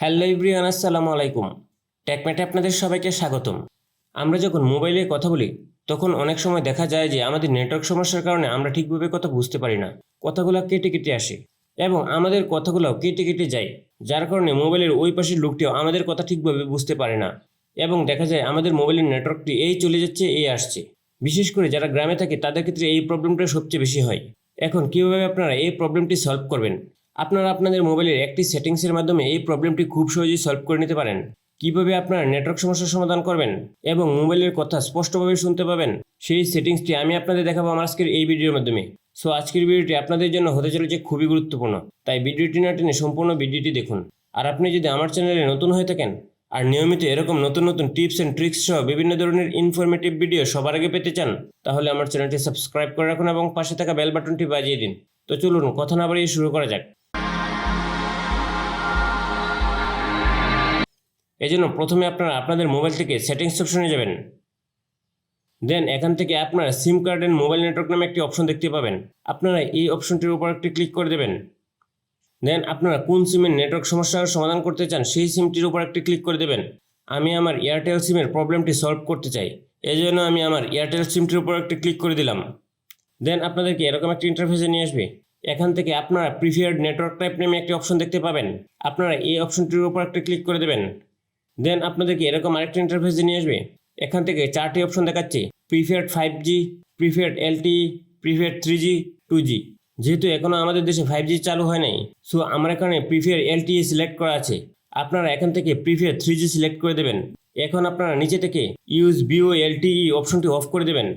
Hello everyone, আসসালামু আলাইকুম। টেকমেটে আপনাদের সবাইকে স্বাগতম। আমরা যখন মোবাইলে কথা বলি তখন অনেক সময় দেখা যায় যে আমাদের নেটওয়ার্ক সমস্যার কারণে আমরা ঠিকভাবে কথা বুঝতে পারি না। কথাগুলো কেটে কেটে আসে এবং আমাদের কথাগুলো কেটে কেটে যায়, যার কারণে মোবাইলের ওই পাশের লোকটিও আমাদের কথা ঠিকভাবে বুঝতে পারে না এবং দেখা যায় আমাদের মোবাইলের নেটওয়ার্কটি এই চলে যাচ্ছে এই আসছে। বিশেষ করে যারা গ্রামে থাকে তাদের ক্ষেত্রে এই প্রবলেমটা সবচেয়ে বেশি হয়। এখন কীভাবে আপনারা এই প্রবলেমটি সলভ করবেন? আপনারা আপনাদের মোবাইলের একটি সেটিংসের মাধ্যমে এই প্রবলেমটি খুব সহজেই সলভ করে নিতে পারেন। কিভাবে আপনারা নেটওয়ার্ক সমস্যার সমাধান করবেন এবং মোবাইলের কথা স্পষ্টভাবে শুনতে পাবেন, সেই সেটিংসটি আমি আপনাদের দেখাবো আমার আজকের এই ভিডিওর মাধ্যমে। সো আজকের ভিডিওটি আপনাদের জন্য হতে চলেছে খুবই গুরুত্বপূর্ণ, তাই ভিডিওটি না টেনে সম্পূর্ণ ভিডিওটি দেখুন। আর আপনি যদি আমার চ্যানেলে নতুন হয়ে থাকেন আর নিয়মিত এরকম নতুন নতুন টিপস অ্যান্ড ট্রিক্স সহ বিভিন্ন ধরনের ইনফরমেটিভ ভিডিও সবার আগে পেতে চান, তাহলে আমার চ্যানেলটি সাবস্ক্রাইব করে রাখুন এবং পাশে থাকা বেল বাটনটি বাজিয়ে দিন। তো চলুন কথা না বাড়িয়ে শুরু করা যাক। এজন্য প্রথমে আপনারা আপনাদের মোবাইল থেকে সেটিংস অপশনে যাবেন। দেন এখান থেকে আপনারা সিম কার্ড অ্যান্ড মোবাইল নেটওয়ার্ক নামে একটি অপশন দেখতে পাবেন। আপনারা এই অপশনটির উপর একটি ক্লিক করে দেবেন। দেন আপনারা কোন সিমের নেটওয়ার্ক সমস্যার সমাধান করতে চান সেই সিমটির উপর একটি ক্লিক করে দেবেন। আমি আমার এয়ারটেল সিমের প্রবলেমটি সলভ করতে চাই, এই জন্য আমি আমার এয়ারটেল সিমটির উপর একটি ক্লিক করে দিলাম। দেন আপনাদেরকে এরকম একটি ইন্টারফেসে নিয়ে আসবে। এখান থেকে আপনারা প্রিফার্ড নেটওয়ার্ক টাইপ নামে একটি অপশন দেখতে পাবেন। আপনারা এই অপশনটির উপর একটা ক্লিক করে দেবেন। দেন আপনাদেরকে এরকম আরেকটা ইন্টারফেসে নিয়ে আসবে। এখান থেকে 4টি অপশন দেখাচ্ছে: preferred 5G, preferred LTE, preferred 3G, 2G। যেহেতু এখনও আমাদের দেশে 5G চালু হয় নাই, সো আমার এখানে প্রিফার্ড LTE সিলেক্ট করা আছে। আপনারা এখান থেকে প্রিফার্ড 3G সিলেক্ট করে দেবেন। এখন আপনারা নিচে থেকে ইউজ বিও LTE অপশনটি অফ করে দেবেন।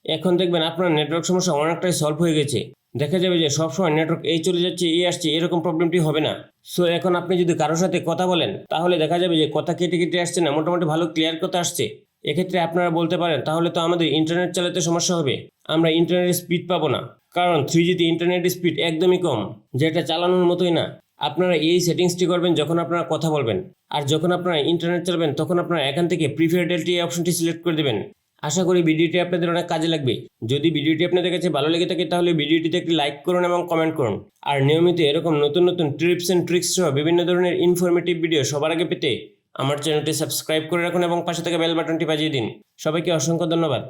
এখন দেখবেন আপনার নেটওয়ার্ক সমস্যা অনেকটাই সলভ হয়ে গেছে। দেখা যাবে যে সবসময় নেটওয়ার্ক এই চলে যাচ্ছে এই আসছে, এরকম প্রবলেমটি হবে না। সো এখন আপনি যদি কারোর সাথে কথা বলেন তাহলে দেখা যাবে যে কথা কেটে কেটে আসছে না, মোটামুটি ভালো ক্লিয়ার কথা আসছে। এক্ষেত্রে আপনারা বলতে পারেন তাহলে তো আমাদের ইন্টারনেট চালাতে সমস্যা হবে, আমরা ইন্টারনেট স্পিড পাবো না, কারণ 3Gতে ইন্টারনেট স্পিড একদমই কম, যেটা চালানোর মতোই না। আপনারা এই সেটিংসটি করবেন যখন আপনারা কথা বলবেন, আর যখন আপনারা ইন্টারনেট চালাবেন তখন আপনারা এখান থেকে প্রিফার্ড LTE অপশনটি সিলেক্ট করে দেবেন। আশা করি ভিডিওটি আপনাদের অনেক কাজে লাগবে। যদি ভিডিওটি আপনাদের কাছে ভালো লেগে থাকে তাহলে ভিডিওটিতে একটি লাইক করুন এবং কমেন্ট করুন। আর নিয়মিত এরকম নতুন নতুন টিপস অ্যান্ড ট্রিক্স সহ বিভিন্ন ধরনের ইনফরমেটিভ ভিডিও সবার আগে পেতে আমার চ্যানেলটি সাবস্ক্রাইব করে রাখুন এবং পাশে থাকা বেল বাটনটি বাজিয়ে দিন। সবাইকে অসংখ্য ধন্যবাদ।